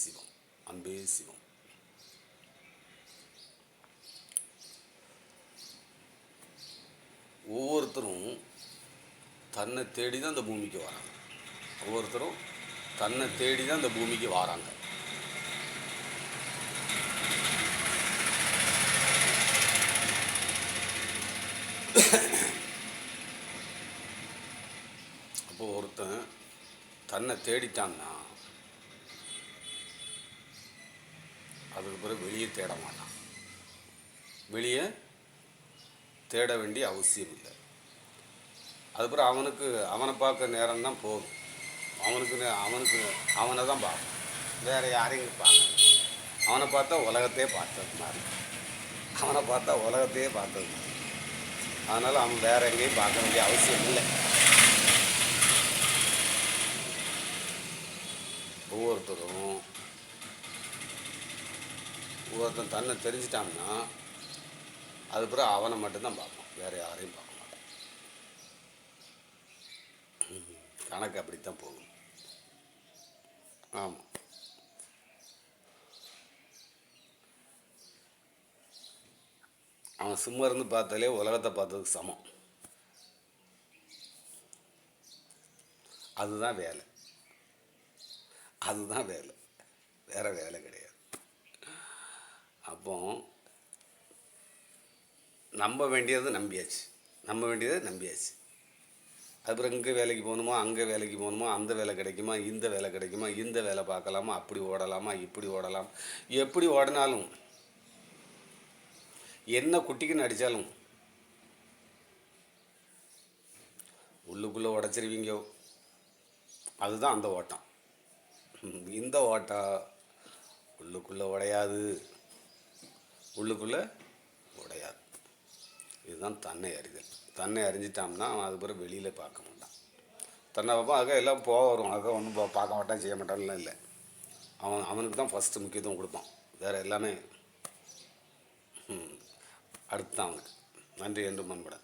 சிவம். அன்பே சிவம். ஒவ்வொருத்தரும் தன்னை தேடி தான் இந்த பூமிக்கு வராங்க. ஒவ்வொருத்தரும் தன்னை தேடி தான் இந்த பூமிக்கு வராங்க. அப்போ ஒருத்தன் தன்னை தேடிட்டான்னா அதுக்கு பிறகு வெளியே தேட மாட்டான். வெளியே தேட வேண்டிய அவசியம் இல்லை. அதுக்கப்புறம் அவனை பார்க்க நேரம் தான் போதும். அவனை தான் பார்க்கணும், வேறு யாரையும் பார்க்கணும். அவனை பார்த்தா உலகத்தையே பார்த்தது மாதிரி, அவனை பார்த்தா உலகத்தையே பார்த்தது மாதிரி. அதனால் அவன் வேறு எங்கேயும் பார்க்க வேண்டிய அவசியம் இல்லை. ஒவ்வொருத்தன் தன்னை தெரிஞ்சிட்டான்னா அதுக்கப்புறம் அவனை மட்டும்தான் பார்ப்பான், வேறு யாரையும் பார்க்க மாட்டான். கணக்கு அப்படித்தான் போகும். ஆமாம். அவன் சும்மா இருந்து பார்த்தாலே உலகத்தை பார்த்ததுக்கு சமம். அதுதான் வேலை, அதுதான் வேலை, வேற வேலை கிடையாது. அப்போ நம்ப வேண்டியது நம்பியாச்சு. அப்புறம் இங்கே வேலைக்கு போகணுமா, அங்கே வேலைக்கு போகணுமா, அந்த வேலை கிடைக்குமா, இந்த வேலை கிடைக்குமா, இந்த வேலை பார்க்கலாமா, அப்படி ஓடலாமா, இப்படி ஓடலாம். எப்படி ஓடினாலும் என்ன குட்டிக்குன்னு அடித்தாலும் உள்ளுக்குள்ளே உடச்சிருவீங்க. அதுதான் அந்த ஓட்டம். இந்த ஓட்டம் உள்ளுக்குள்ளே உடையாது. இதுதான் தன்னை அறிதல். தன்னை அறிஞ்சிட்டான்னா அவன் அது பிறகு வெளியில் பார்க்க மாட்டான். தன்னை பார்ப்பான், அதுக்காக எல்லாம் வரும், அதுக்காக ஒன்றும் பார்க்க மாட்டான், செய்ய மாட்டான்லாம் இல்லை. அவனுக்கு தான் ஃபஸ்ட்டு முக்கியத்துவம் கொடுப்பான். வேறு எல்லாமே அடுத்து தான் அவனுக்கு. நன்றி என்று மண்பட.